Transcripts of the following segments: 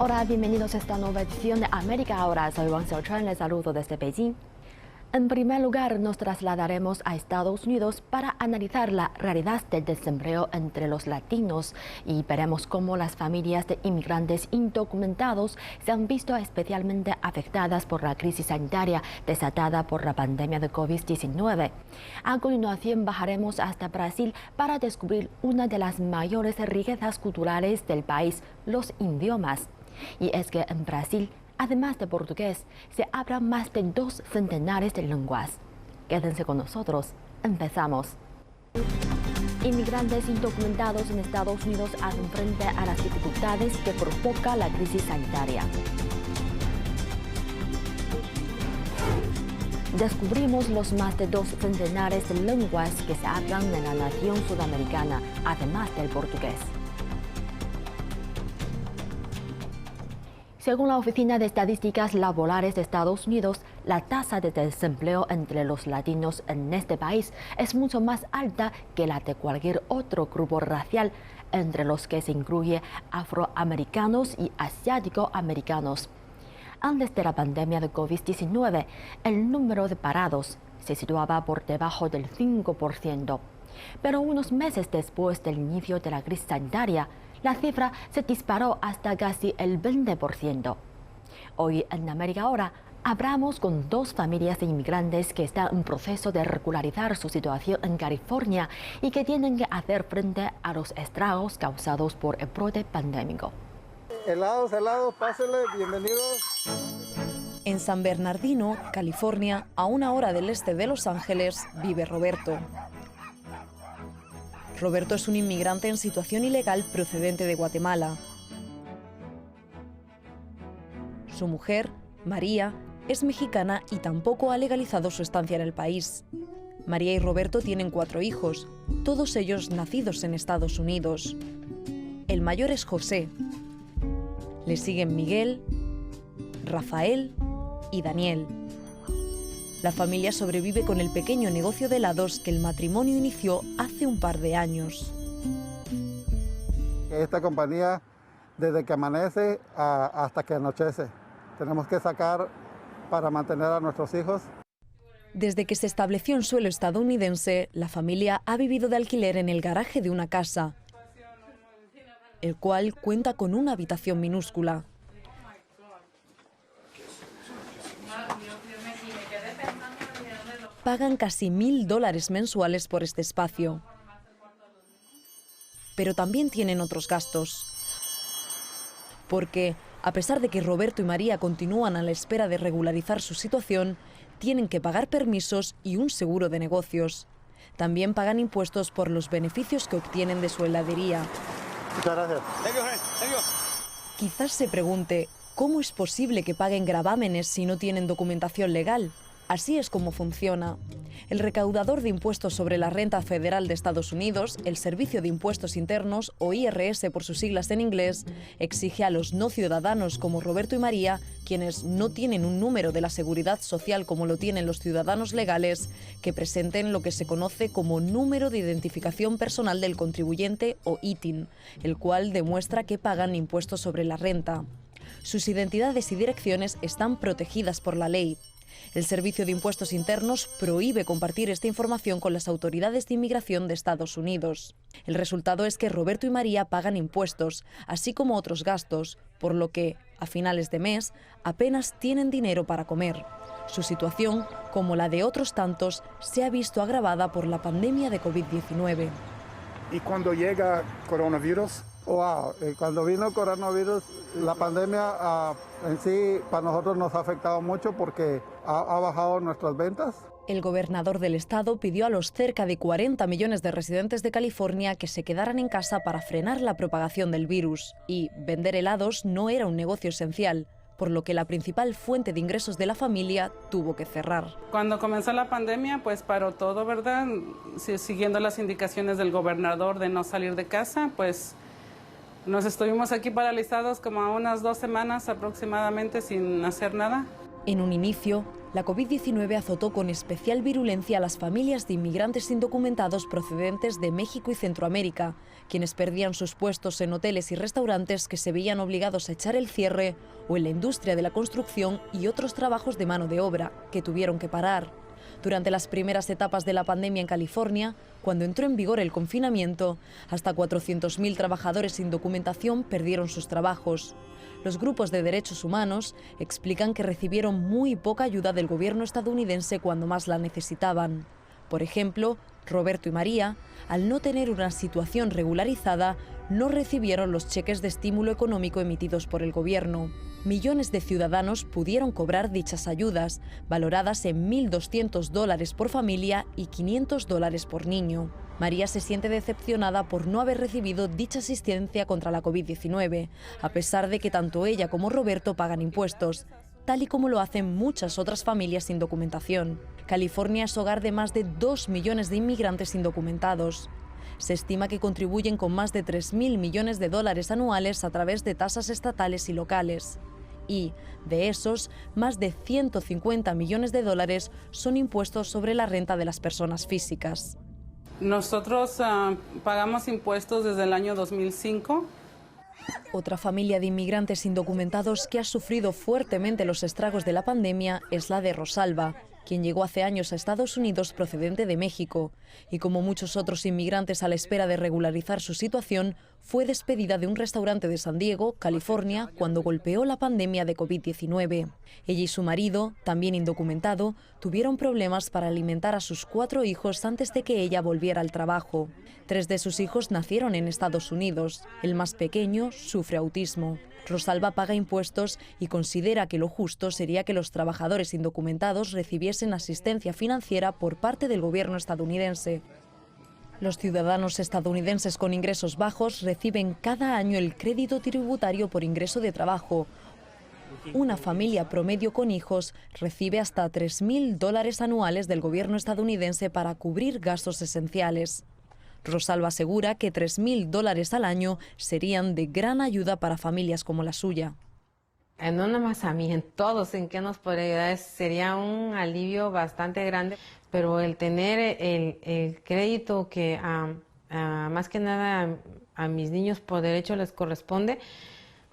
Hola, bienvenidos a esta nueva edición de América Ahora. Soy Wang Xiaochuan, les saludo desde Beijing. En primer lugar, nos trasladaremos a Estados Unidos para analizar la realidad del desempleo entre los latinos y veremos cómo las familias de inmigrantes indocumentados se han visto especialmente afectadas por la crisis sanitaria desatada por la pandemia de COVID-19. A continuación, bajaremos hasta Brasil para descubrir una de las mayores riquezas culturales del país, los idiomas. Y es que en Brasil, además de portugués, se hablan más de 2 centenares de lenguas. Quédense con nosotros. Empezamos. Inmigrantes indocumentados en Estados Unidos hacen frente a las dificultades que provoca la crisis sanitaria. Descubrimos los más de 2 centenares de lenguas que se hablan en la nación sudamericana, además del portugués. Según la Oficina de Estadísticas Laborales de Estados Unidos, la tasa de desempleo entre los latinos en este país es mucho más alta que la de cualquier otro grupo racial, entre los que se incluye afroamericanos y asiático-americanos. Antes de la pandemia de COVID-19, el número de parados se situaba por debajo del 5%. Pero unos meses después del inicio de la crisis sanitaria, la cifra se disparó hasta casi el 20%. Hoy en América Ahora hablamos con 2 familias de inmigrantes que están en proceso de regularizar su situación en California y que tienen que hacer frente a los estragos causados por el brote pandémico. Helados, pásenle, bienvenidos. En San Bernardino, California, a 1 hora del este de Los Ángeles, vive Roberto. Roberto es un inmigrante en situación ilegal procedente de Guatemala. Su mujer, María, es mexicana y tampoco ha legalizado su estancia en el país. María y Roberto tienen 4 hijos, todos ellos nacidos en Estados Unidos. El mayor es José. Le siguen Miguel, Rafael y Daniel. La familia sobrevive con el pequeño negocio de helados que el matrimonio inició hace un par de años. Esta compañía, desde que amanece hasta que anochece, tenemos que sacar para mantener a nuestros hijos. Desde que se estableció en suelo estadounidense, la familia ha vivido de alquiler en el garaje de una casa, el cual cuenta con una habitación minúscula. Pagan casi $1000 mensuales por este espacio. Pero también tienen otros gastos. Porque, a pesar de que Roberto y María continúan a la espera de regularizar su situación, tienen que pagar permisos y un seguro de negocios. También pagan impuestos por los beneficios que obtienen de su heladería. Muchas gracias. Quizás se pregunte, ¿cómo es posible que paguen gravámenes si no tienen documentación legal? Así es como funciona. El recaudador de impuestos sobre la renta federal de Estados Unidos, el Servicio de Impuestos Internos, o IRS por sus siglas en inglés, exige a los no ciudadanos como Roberto y María, quienes no tienen un número de la seguridad social como lo tienen los ciudadanos legales, que presenten lo que se conoce como número de identificación personal del contribuyente o ITIN, el cual demuestra que pagan impuestos sobre la renta. Sus identidades y direcciones están protegidas por la ley. El Servicio de Impuestos Internos prohíbe compartir esta información con las autoridades de inmigración de Estados Unidos. El resultado es que Roberto y María pagan impuestos, así como otros gastos, por lo que, a finales de mes, apenas tienen dinero para comer. Su situación, como la de otros tantos, se ha visto agravada por la pandemia de COVID-19. ¿Y cuando llega coronavirus? Wow, cuando vino el coronavirus, la pandemia en sí para nosotros nos ha afectado mucho porque ha bajado nuestras ventas. El gobernador del estado pidió a los cerca de 40 millones de residentes de California que se quedaran en casa para frenar la propagación del virus. Y vender helados no era un negocio esencial, por lo que la principal fuente de ingresos de la familia tuvo que cerrar. Cuando comenzó la pandemia, pues paró todo, ¿verdad? Siguiendo las indicaciones del gobernador de no salir de casa, pues nos estuvimos aquí paralizados como a unas 2 semanas aproximadamente sin hacer nada. En un inicio, La COVID-19 azotó con especial virulencia a las familias de inmigrantes indocumentados procedentes de México y Centroamérica, quienes perdían sus puestos en hoteles y restaurantes que se veían obligados a echar el cierre, o en la industria de la construcción y otros trabajos de mano de obra, que tuvieron que parar. Durante las primeras etapas de la pandemia en California, cuando entró en vigor el confinamiento, hasta 400.000 trabajadores sin documentación perdieron sus trabajos. Los grupos de derechos humanos explican que recibieron muy poca ayuda del gobierno estadounidense cuando más la necesitaban. Por ejemplo, Roberto y María, al no tener una situación regularizada, no recibieron los cheques de estímulo económico emitidos por el gobierno. Millones de ciudadanos pudieron cobrar dichas ayudas, valoradas en $1.200 por familia y $500 por niño. María se siente decepcionada por no haber recibido dicha asistencia contra la COVID-19, a pesar de que tanto ella como Roberto pagan impuestos, tal y como lo hacen muchas otras familias sin documentación. California es hogar de más de 2 millones de inmigrantes indocumentados. Se estima que contribuyen con más de $3.000 millones anuales a través de tasas estatales y locales. Y, de esos, más de $150 millones son impuestos sobre la renta de las personas físicas. Nosotros pagamos impuestos desde el año 2005. Otra familia de inmigrantes indocumentados que ha sufrido fuertemente los estragos de la pandemia es la de Rosalba, quien llegó hace años a Estados Unidos procedente de México, y como muchos otros inmigrantes a la espera de regularizar su situación, fue despedida de un restaurante de San Diego, California, cuando golpeó la pandemia de COVID-19. Ella y su marido, también indocumentado, tuvieron problemas para alimentar a sus 4 hijos antes de que ella volviera al trabajo. 3 de sus hijos nacieron en Estados Unidos. El más pequeño sufre autismo. Rosalba paga impuestos y considera que lo justo sería que los trabajadores indocumentados recibiesen asistencia financiera por parte del gobierno estadounidense. Los ciudadanos estadounidenses con ingresos bajos reciben cada año el crédito tributario por ingreso de trabajo. Una familia promedio con hijos recibe hasta $3.000 anuales del gobierno estadounidense para cubrir gastos esenciales. Rosalba asegura que $3.000 al año serían de gran ayuda para familias como la suya. No nada más a mí, en todos, en qué nos podría ayudar, sería un alivio bastante grande, pero el tener el crédito que más que nada a mis niños por derecho les corresponde,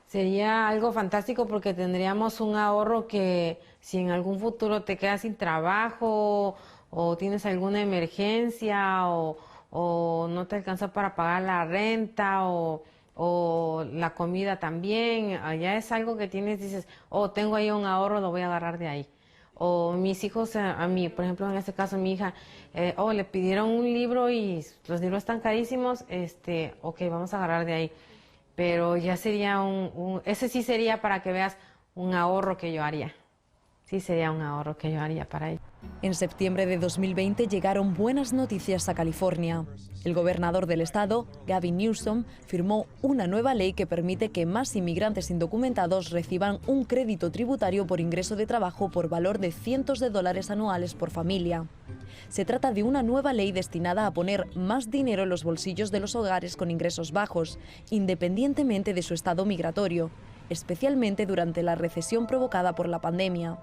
sería algo fantástico porque tendríamos un ahorro que si en algún futuro te quedas sin trabajo o tienes alguna emergencia o no te alcanza para pagar la renta o la comida también, ya es algo que tienes, dices, tengo ahí un ahorro, lo voy a agarrar de ahí. O mis hijos, a mí, por ejemplo, en este caso mi hija, le pidieron un libro y los libros están carísimos, ok, vamos a agarrar de ahí. Pero ya sería ese sí sería para que veas un ahorro que yo haría. Sí sería un ahorro que yo haría para ello. En septiembre de 2020 llegaron buenas noticias a California. El gobernador del estado, Gavin Newsom, firmó una nueva ley que permite que más inmigrantes indocumentados reciban un crédito tributario por ingreso de trabajo por valor de cientos de dólares anuales por familia. Se trata de una nueva ley destinada a poner más dinero en los bolsillos de los hogares con ingresos bajos, independientemente de su estado migratorio, especialmente durante la recesión provocada por la pandemia.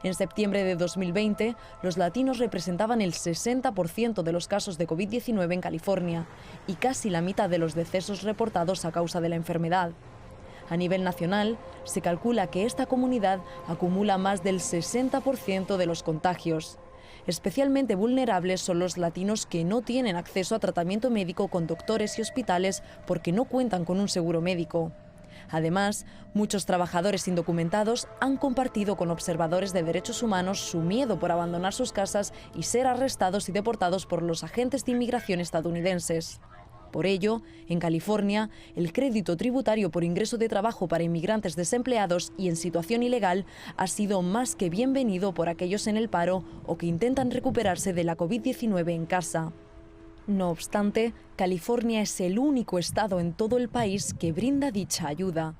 En septiembre de 2020, los latinos representaban el 60% de los casos de COVID-19 en California y casi la mitad de los decesos reportados a causa de la enfermedad. A nivel nacional, se calcula que esta comunidad acumula más del 60% de los contagios. Especialmente vulnerables son los latinos que no tienen acceso a tratamiento médico con doctores y hospitales porque no cuentan con un seguro médico. Además, muchos trabajadores indocumentados han compartido con observadores de derechos humanos su miedo por abandonar sus casas y ser arrestados y deportados por los agentes de inmigración estadounidenses. Por ello, en California, el crédito tributario por ingreso de trabajo para inmigrantes desempleados y en situación ilegal ha sido más que bienvenido por aquellos en el paro o que intentan recuperarse de la COVID-19 en casa. No obstante, California es el único estado en todo el país que brinda dicha ayuda.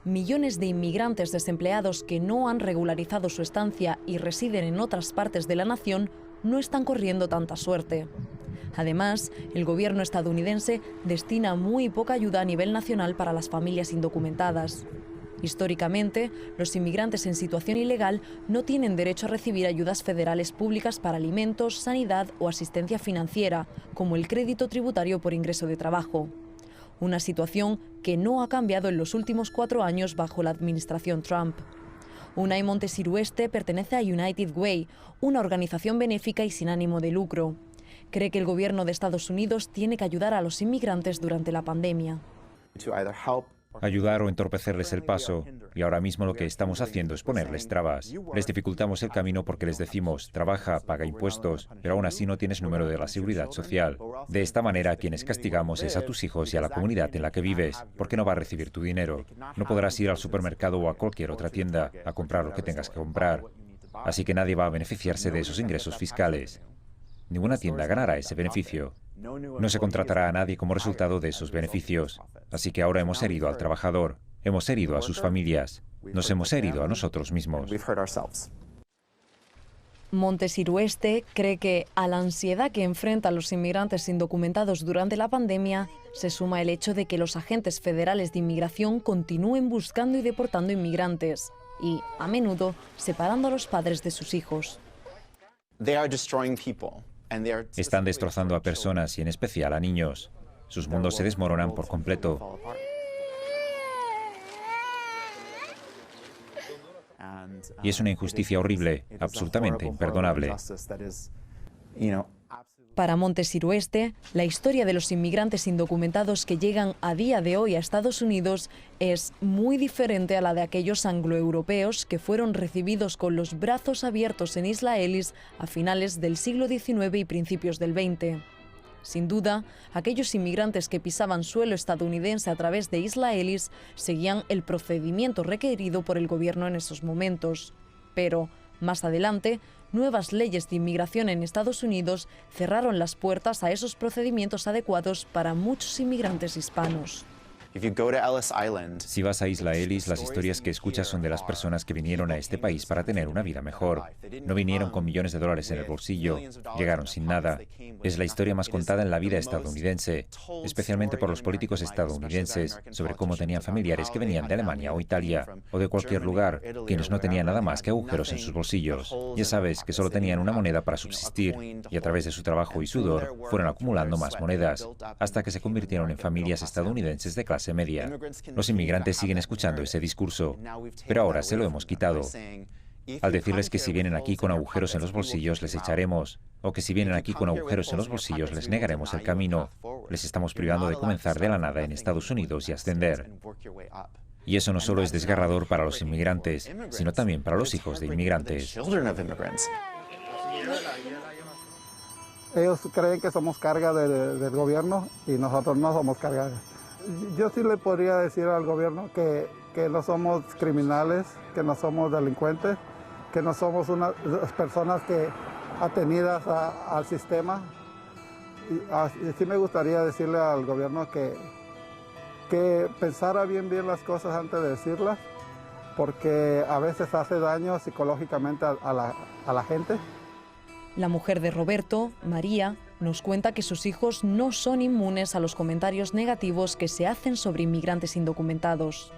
Millones de inmigrantes desempleados que no han regularizado su estancia y residen en otras partes de la nación no están corriendo tanta suerte. Además, el gobierno estadounidense destina muy poca ayuda a nivel nacional para las familias indocumentadas. Históricamente, los inmigrantes en situación ilegal no tienen derecho a recibir ayudas federales públicas para alimentos, sanidad o asistencia financiera, como el crédito tributario por ingreso de trabajo. Una situación que no ha cambiado en los últimos 4 años bajo la administración Trump. Unai Montesirueste pertenece a United Way, una organización benéfica y sin ánimo de lucro. Cree que el gobierno de Estados Unidos tiene que ayudar a los inmigrantes durante la pandemia. Ayudar o entorpecerles el paso, y ahora mismo lo que estamos haciendo es ponerles trabas. Les dificultamos el camino porque les decimos, trabaja, paga impuestos, pero aún así no tienes número de la seguridad social. De esta manera, a quienes castigamos es a tus hijos y a la comunidad en la que vives, porque no va a recibir tu dinero. No podrás ir al supermercado o a cualquier otra tienda a comprar lo que tengas que comprar. Así que nadie va a beneficiarse de esos ingresos fiscales. Ninguna tienda ganará ese beneficio. No se contratará a nadie como resultado de esos beneficios. Así que ahora hemos herido al trabajador, hemos herido a sus familias, nos hemos herido a nosotros mismos. Montesirueste cree que a la ansiedad que enfrentan los inmigrantes indocumentados durante la pandemia se suma el hecho de que los agentes federales de inmigración continúen buscando y deportando inmigrantes y, a menudo, separando a los padres de sus hijos. Están destrozando a personas y en especial a niños. Sus mundos se desmoronan por completo. Y es una injusticia horrible, absolutamente imperdonable. Para Montesirueste, la historia de los inmigrantes indocumentados que llegan a día de hoy a Estados Unidos es muy diferente a la de aquellos angloeuropeos que fueron recibidos con los brazos abiertos en Isla Ellis a finales del siglo XIX y principios del XX. Sin duda, aquellos inmigrantes que pisaban suelo estadounidense a través de Isla Ellis seguían el procedimiento requerido por el gobierno en esos momentos. Pero, más adelante, nuevas leyes de inmigración en Estados Unidos cerraron las puertas a esos procedimientos adecuados para muchos inmigrantes hispanos. Si vas a Isla Ellis, las historias que escuchas son de las personas que vinieron a este país para tener una vida mejor. No vinieron con millones de dólares en el bolsillo, llegaron sin nada. Es la historia más contada en la vida estadounidense, especialmente por los políticos estadounidenses, sobre cómo tenían familiares que venían de Alemania o Italia, o de cualquier lugar, quienes no tenían nada más que agujeros en sus bolsillos. Ya sabes, que solo tenían una moneda para subsistir, y a través de su trabajo y sudor, fueron acumulando más monedas, hasta que se convirtieron en familias estadounidenses de clase media. Los inmigrantes siguen escuchando ese discurso, pero ahora se lo hemos quitado. Al decirles que si vienen aquí con agujeros en los bolsillos les echaremos, o que si vienen aquí con agujeros en los bolsillos les negaremos el camino, les estamos privando de comenzar de la nada en Estados Unidos y ascender. Y eso no solo es desgarrador para los inmigrantes, sino también para los hijos de inmigrantes. Ellos creen que somos carga del gobierno y nosotros no somos carga. Yo sí le podría decir al gobierno que no somos criminales, que no somos delincuentes, que no somos unas personas que atenidas al sistema. Y sí me gustaría decirle al gobierno que pensara bien las cosas antes de decirlas, porque a veces hace daño psicológicamente a la gente. La mujer de Roberto, María, nos cuenta que sus hijos no son inmunes a los comentarios negativos que se hacen sobre inmigrantes indocumentados.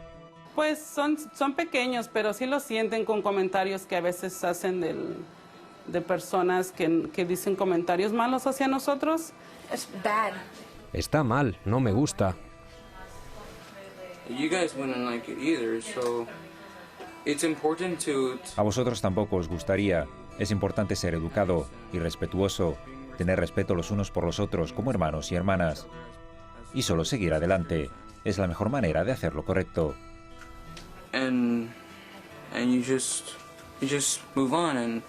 Pues son pequeños, pero sí lo sienten con comentarios que a veces hacen de personas que dicen comentarios malos hacia nosotros. Está mal, no me gusta. A vosotros tampoco os gustaría. Es importante ser educado y respetuoso, tener respeto los unos por los otros como hermanos y hermanas. Y solo seguir adelante. Es la mejor manera de hacer lo correcto. And you just move on,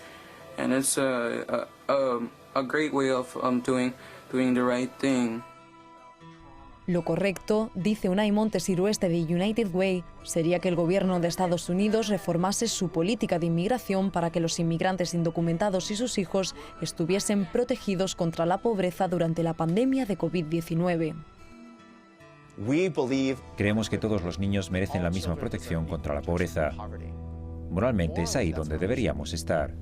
and it's a great way of doing the right thing. Lo correcto, dice Unai Montesirueste de United Way, sería que el gobierno de Estados Unidos reformase su política de inmigración para que los inmigrantes indocumentados y sus hijos estuviesen protegidos contra la pobreza durante la pandemia de COVID-19. Creemos que todos los niños merecen la misma protección contra la pobreza. Moralmente es ahí donde deberíamos estar.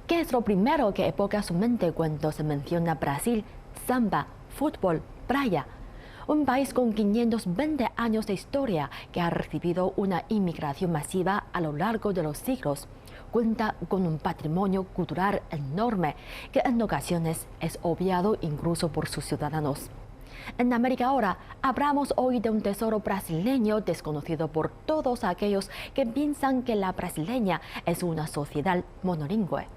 ¿Qué es lo primero que evoca su mente cuando se menciona Brasil, samba, fútbol, playa? Un país con 520 años de historia que ha recibido una inmigración masiva a lo largo de los siglos. Cuenta con un patrimonio cultural enorme que en ocasiones es obviado incluso por sus ciudadanos. En América Ahora hablamos hoy de un tesoro brasileño desconocido por todos aquellos que piensan que la brasileña es una sociedad monolingüe.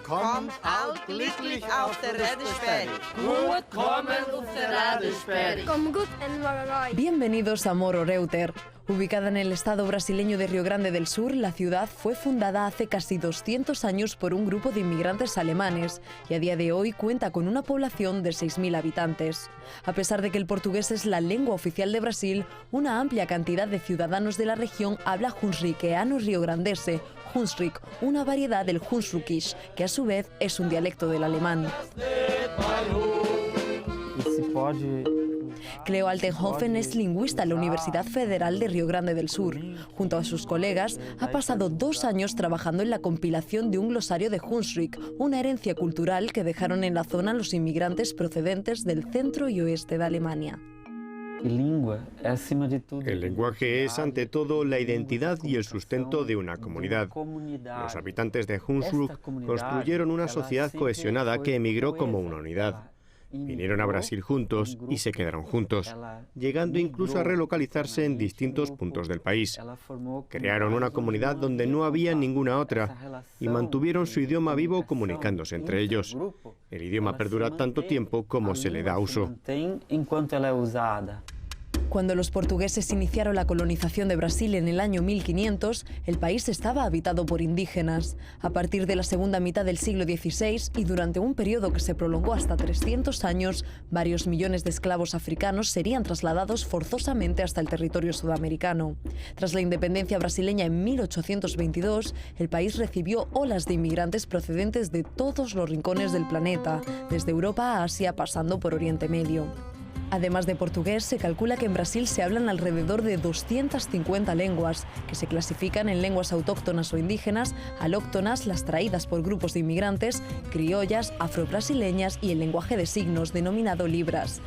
Kom out glücklich auf der Redesperre. Gut kommen auf der Redesperre. Kom goed en Maragall. Bienvenidos a Morro Reuter. Ubicada en el estado brasileño de Río Grande del Sur, la ciudad fue fundada hace casi 200 años por un grupo de inmigrantes alemanes y a día de hoy cuenta con una población de 6.000 habitantes. A pesar de que el portugués es la lengua oficial de Brasil, una amplia cantidad de ciudadanos de la región habla hunsrickeano riograndense, Hunsrück, una variedad del Hunsrückisch, que a su vez es un dialecto del alemán. Cleo Altenhofen es lingüista en la Universidad Federal de Río Grande del Sur. Junto a sus colegas, ha pasado 2 años trabajando en la compilación de un glosario de Hunsrück, una herencia cultural que dejaron en la zona los inmigrantes procedentes del centro y oeste de Alemania. El lenguaje es, ante todo, la identidad y el sustento de una comunidad. Los habitantes de Hunsrück construyeron una sociedad cohesionada que emigró como una unidad. Vinieron a Brasil juntos y se quedaron juntos, llegando incluso a relocalizarse en distintos puntos del país. Crearon una comunidad donde no había ninguna otra y mantuvieron su idioma vivo comunicándose entre ellos. El idioma perdura tanto tiempo como se le da uso. Cuando los portugueses iniciaron la colonización de Brasil en el año 1500, el país estaba habitado por indígenas. A partir de la segunda mitad del siglo XVI y durante un periodo que se prolongó hasta 300 años, varios millones de esclavos africanos serían trasladados forzosamente hasta el territorio sudamericano. Tras la independencia brasileña en 1822, el país recibió olas de inmigrantes procedentes de todos los rincones del planeta, desde Europa a Asia pasando por Oriente Medio. Además de portugués, se calcula que en Brasil se hablan alrededor de 250 lenguas, que se clasifican en lenguas autóctonas o indígenas, alóctonas, las traídas por grupos de inmigrantes, criollas, afrobrasileñas y el lenguaje de signos, denominado libras.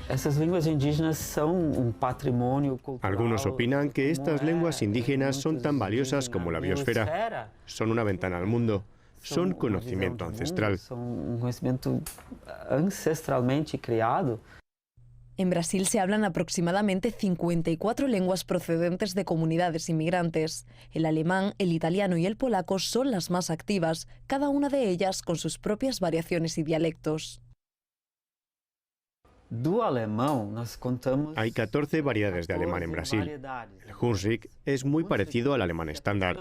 Algunos opinan que estas lenguas indígenas son tan valiosas como la biosfera. Son una ventana al mundo. Son conocimiento ancestral. En Brasil se hablan aproximadamente 54 lenguas procedentes de comunidades inmigrantes. El alemán, el italiano y el polaco son las más activas, cada una de ellas con sus propias variaciones y dialectos. Hay 14 variedades de alemán en Brasil. El Hunsrück es muy parecido al alemán estándar.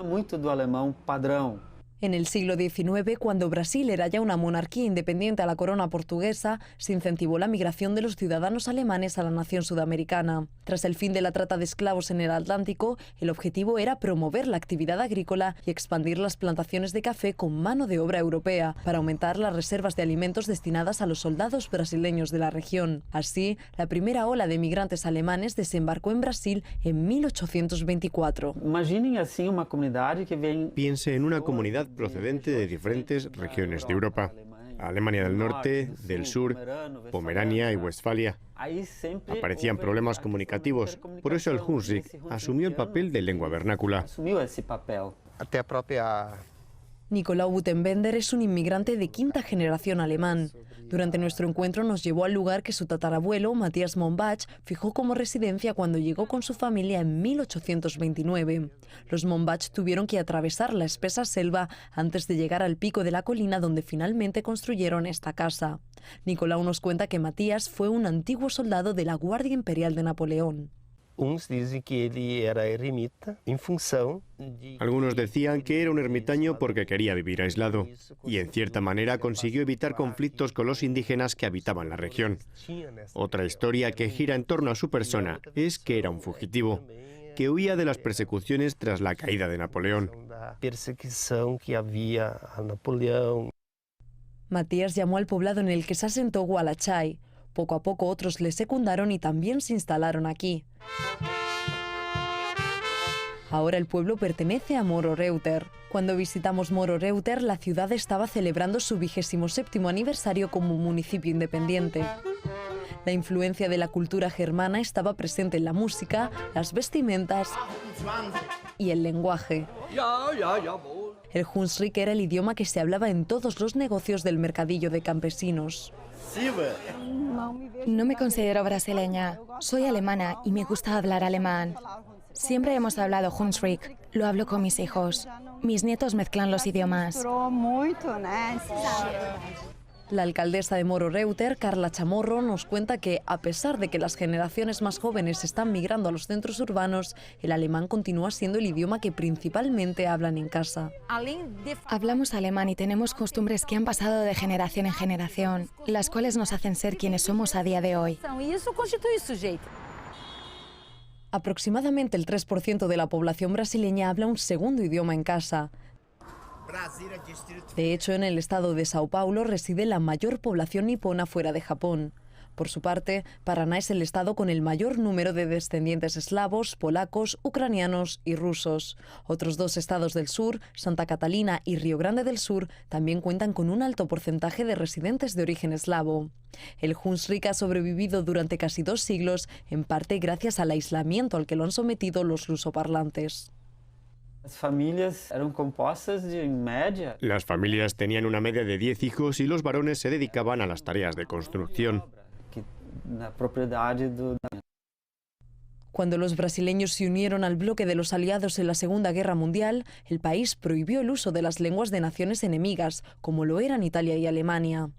En el siglo XIX, cuando Brasil era ya una monarquía independiente a la corona portuguesa, se incentivó la migración de los ciudadanos alemanes a la nación sudamericana. Tras el fin de la trata de esclavos en el Atlántico, el objetivo era promover la actividad agrícola y expandir las plantaciones de café con mano de obra europea, para aumentar las reservas de alimentos destinadas a los soldados brasileños de la región. Así, la primera ola de migrantes alemanes desembarcó en Brasil en 1824. Piense en una comunidad procedente de diferentes regiones de Europa: Alemania del Norte, del Sur, Pomerania y Westfalia. Aparecían problemas comunicativos, por eso el Hunsrück asumió el papel de lengua vernácula. Nicolau Butenbender es un inmigrante de 5ª generación alemán. Durante nuestro encuentro nos llevó al lugar que su tatarabuelo, Matthias Mombach, fijó como residencia cuando llegó con su familia en 1829. Los Mombach tuvieron que atravesar la espesa selva antes de llegar al pico de la colina donde finalmente construyeron esta casa. Nicolau nos cuenta que Matthias fue un antiguo soldado de la Guardia Imperial de Napoleón. Algunos decían que era un ermitaño porque quería vivir aislado y en cierta manera consiguió evitar conflictos con los indígenas que habitaban la región. Otra historia que gira en torno a su persona es que era un fugitivo, que huía de las persecuciones tras la caída de Napoleón. Matías llamó al poblado en el que se asentó Gualachay. Poco a poco otros le secundaron y también se instalaron aquí. Ahora el pueblo pertenece a Moro-Reuter. Cuando visitamos Moro-Reuter, la ciudad estaba celebrando su 27º aniversario como municipio independiente. La influencia de la cultura germana estaba presente en la música, las vestimentas y el lenguaje. El Hunsrück era el idioma que se hablaba en todos los negocios del mercadillo de campesinos. No me considero brasileña, soy alemana y me gusta hablar alemán. Siempre hemos hablado Hunsrück, lo hablo con mis hijos. Mis nietos mezclan los idiomas. La alcaldesa de Moro-Reuter, Carla Chamorro, nos cuenta que, a pesar de que las generaciones más jóvenes están migrando a los centros urbanos, el alemán continúa siendo el idioma que principalmente hablan en casa. Hablamos alemán y tenemos costumbres que han pasado de generación en generación, las cuales nos hacen ser quienes somos a día de hoy. Aproximadamente el 3% de la población brasileña habla un segundo idioma en casa. De hecho, en el estado de Sao Paulo reside la mayor población nipona fuera de Japón. Por su parte, Paraná es el estado con el mayor número de descendientes eslavos, polacos, ucranianos y rusos. Otros 2 estados del sur, Santa Catalina y Río Grande del Sur, también cuentan con un alto porcentaje de residentes de origen eslavo. El Hunsrück ha sobrevivido durante casi 2 siglos, en parte gracias al aislamiento al que lo han sometido los lusoparlantes. Las familias tenían una media de 10 hijos y los varones se dedicaban a las tareas de construcción. Cuando los brasileños se unieron al bloque de los aliados en la Segunda Guerra Mundial, el país prohibió el uso de las lenguas de naciones enemigas, como lo eran Italia y Alemania.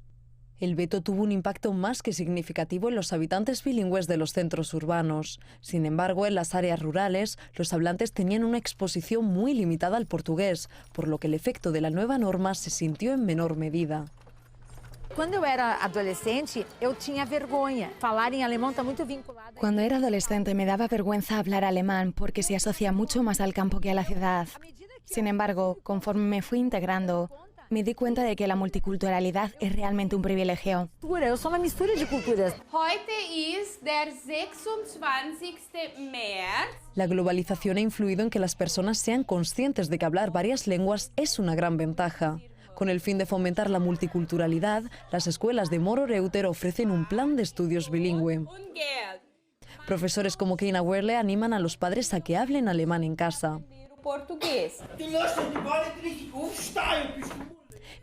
El veto tuvo un impacto más que significativo en los habitantes bilingües de los centros urbanos. Sin embargo, en las áreas rurales, los hablantes tenían una exposición muy limitada al portugués, por lo que el efecto de la nueva norma se sintió en menor medida. Cuando era adolescente, eu tinha vergonha. Falar en alemán está muy vinculado. Cuando era adolescente me daba vergüenza hablar alemán porque se asocia mucho más al campo que a la ciudad. Sin embargo, conforme me fui integrando, me di cuenta de que la multiculturalidad es realmente un privilegio. Eu sou uma mistura de culturas. Heute ist der 26. März. La globalización ha influido en que las personas sean conscientes de que hablar varias lenguas es una gran ventaja. Con el fin de fomentar la multiculturalidad, las escuelas de Moro-Reuter ofrecen un plan de estudios bilingüe. Profesores como Keina Werle animan a los padres a que hablen alemán en casa.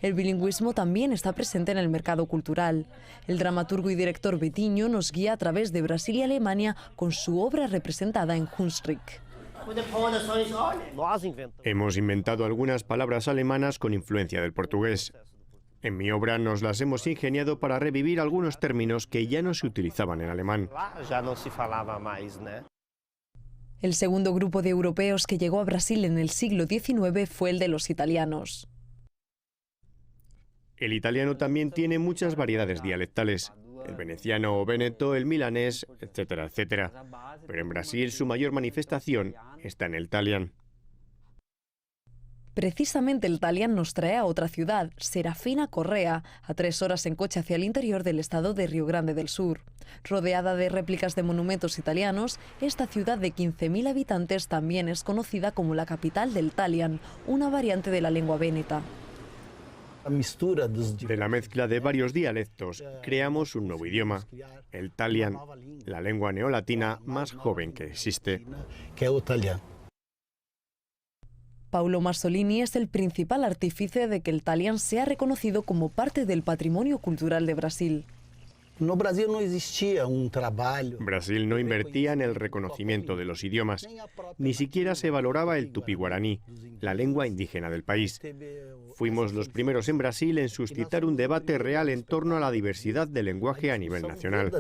El bilingüismo también está presente en el mercado cultural. El dramaturgo y director Betinho nos guía a través de Brasil y Alemania con su obra representada en Hunsrück. Hemos inventado algunas palabras alemanas con influencia del portugués. En mi obra nos las hemos ingeniado para revivir algunos términos que ya no se utilizaban en alemán. El segundo grupo de europeos que llegó a Brasil en el siglo XIX fue el de los italianos. El italiano también tiene muchas variedades dialectales. El veneciano o veneto, el milanés, etcétera, etcétera. Pero en Brasil su mayor manifestación está en el talián. Precisamente el talián nos trae a otra ciudad, Serafina Correa, a 3 horas en coche hacia el interior del estado de Río Grande del Sur. Rodeada de réplicas de monumentos italianos, esta ciudad de 15.000 habitantes también es conocida como la capital del talián, una variante de la lengua veneta. De la mezcla de varios dialectos, creamos un nuevo idioma, el talián, la lengua neolatina más joven que existe. Paolo Masolini es el principal artífice de que el talián sea reconocido como parte del patrimonio cultural de Brasil. Brasil no invertía en el reconocimiento de los idiomas, ni siquiera se valoraba el tupi-guaraní, la lengua indígena del país. Fuimos los primeros en Brasil en suscitar un debate real en torno a la diversidad del lenguaje a nivel nacional.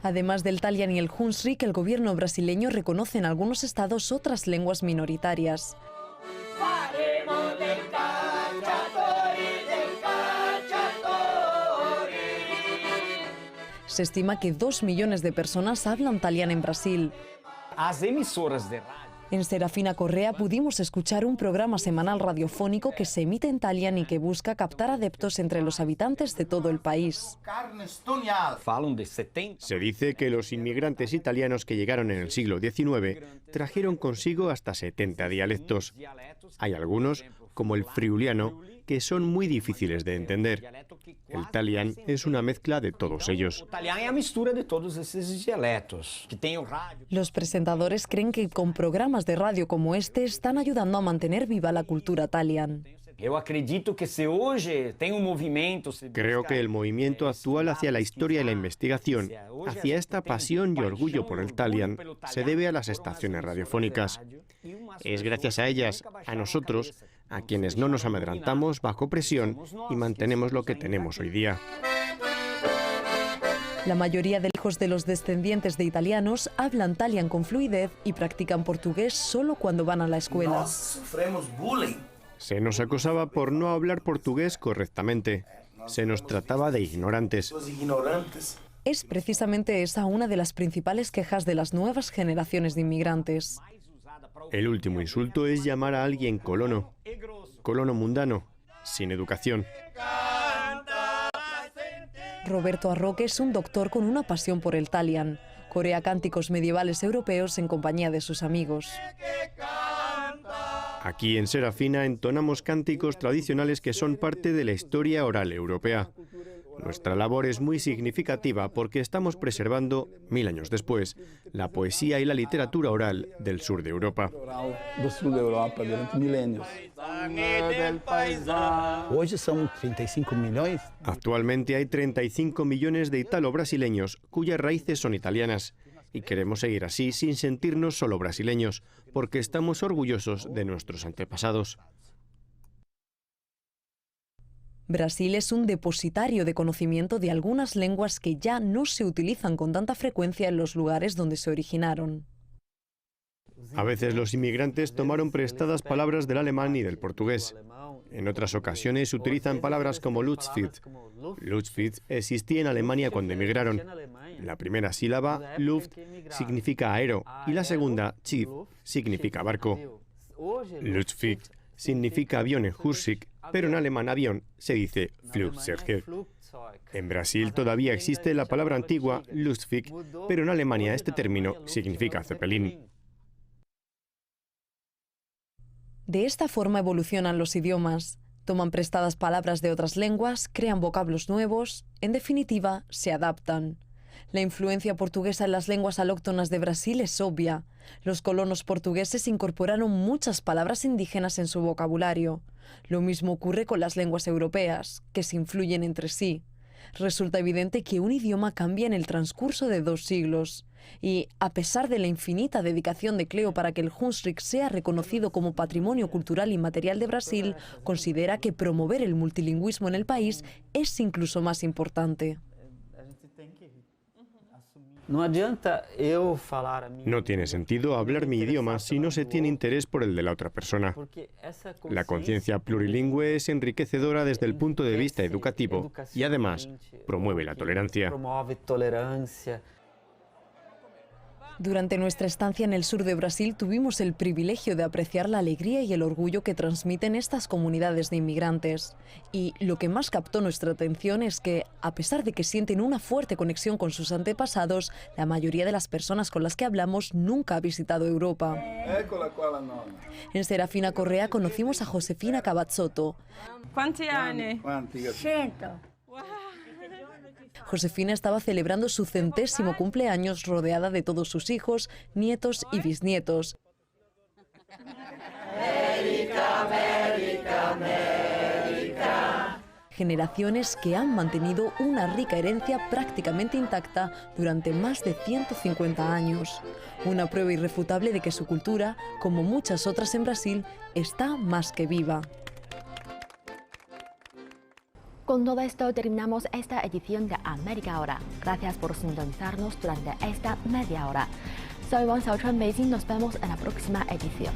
Además del talián y el Hunsrück, el gobierno brasileño reconoce en algunos estados otras lenguas minoritarias. Se estima que 2 millones de personas hablan talián en Brasil. En Serafina Correa pudimos escuchar un programa semanal radiofónico que se emite en Tallinn y que busca captar adeptos entre los habitantes de todo el país. Se dice que los inmigrantes italianos que llegaron en el siglo XIX trajeron consigo hasta 70 dialectos. Hay algunos, como el friuliano, que son muy difíciles de entender. El talián es una mezcla de todos ellos. Los presentadores creen que con programas de radio como este están ayudando a mantener viva la cultura talián. Creo que el movimiento actual hacia la historia y la investigación, hacia esta pasión y orgullo por el talián, se debe a las estaciones radiofónicas. Es gracias a ellas, a nosotros, a quienes no nos amedrentamos bajo presión y mantenemos lo que tenemos hoy día. La mayoría de hijos de los descendientes de italianos hablan talián con fluidez y practican portugués solo cuando van a la escuela. Se nos acosaba por no hablar portugués correctamente. Se nos trataba de ignorantes. Es precisamente esa una de las principales quejas de las nuevas generaciones de inmigrantes. El último insulto es llamar a alguien colono mundano, sin educación. Roberto Arroque es un doctor con una pasión por el talián. Corea cánticos medievales europeos en compañía de sus amigos. Aquí en Serafina entonamos cánticos tradicionales que son parte de la historia oral europea. Nuestra labor es muy significativa porque estamos preservando, 1000 años después, la poesía y la literatura oral del sur de Europa. Actualmente hay 35 millones de italo-brasileños cuyas raíces son italianas. Y queremos seguir así sin sentirnos solo brasileños, porque estamos orgullosos de nuestros antepasados. Brasil es un depositario de conocimiento de algunas lenguas que ya no se utilizan con tanta frecuencia en los lugares donde se originaron. A veces los inmigrantes tomaron prestadas palabras del alemán y del portugués. En otras ocasiones utilizan palabras como Luftfahrt. Luftfahrt existía en Alemania cuando emigraron. La primera sílaba, Luft, significa aero y la segunda, Schiff, significa barco. Luftfahrt significa avión en Hussig, pero en alemán avión se dice Flugzeug. En Brasil todavía existe la palabra antigua Lustwig, pero en Alemania este término significa Zeppelin. De esta forma evolucionan los idiomas. Toman prestadas palabras de otras lenguas, crean vocablos nuevos, en definitiva, se adaptan. La influencia portuguesa en las lenguas alóctonas de Brasil es obvia. Los colonos portugueses incorporaron muchas palabras indígenas en su vocabulario. Lo mismo ocurre con las lenguas europeas, que se influyen entre sí. Resulta evidente que un idioma cambia en el transcurso de 2 siglos. Y, a pesar de la infinita dedicación de Cleo para que el Hunsrück sea reconocido como Patrimonio Cultural Inmaterial de Brasil, considera que promover el multilingüismo en el país es incluso más importante. No tiene sentido hablar mi idioma si no se tiene interés por el de la otra persona. La conciencia plurilingüe es enriquecedora desde el punto de vista educativo y además promueve la tolerancia. Durante nuestra estancia en el sur de Brasil tuvimos el privilegio de apreciar la alegría y el orgullo que transmiten estas comunidades de inmigrantes. Y lo que más captó nuestra atención es que, a pesar de que sienten una fuerte conexión con sus antepasados, la mayoría de las personas con las que hablamos nunca ha visitado Europa. En Serafina Correa conocimos a Josefina Cavazzotto. ¿Cuántos años? 100. Josefina estaba celebrando su 100º cumpleaños rodeada de todos sus hijos, nietos y bisnietos. América, América, América. Generaciones que han mantenido una rica herencia prácticamente intacta durante más de 150 años. Una prueba irrefutable de que su cultura, como muchas otras en Brasil, está más que viva. Con todo esto terminamos esta edición de América Ahora. Gracias por sintonizarnos durante esta media hora. Soy Wang Xiaochuan, Beijing. Nos vemos en la próxima edición.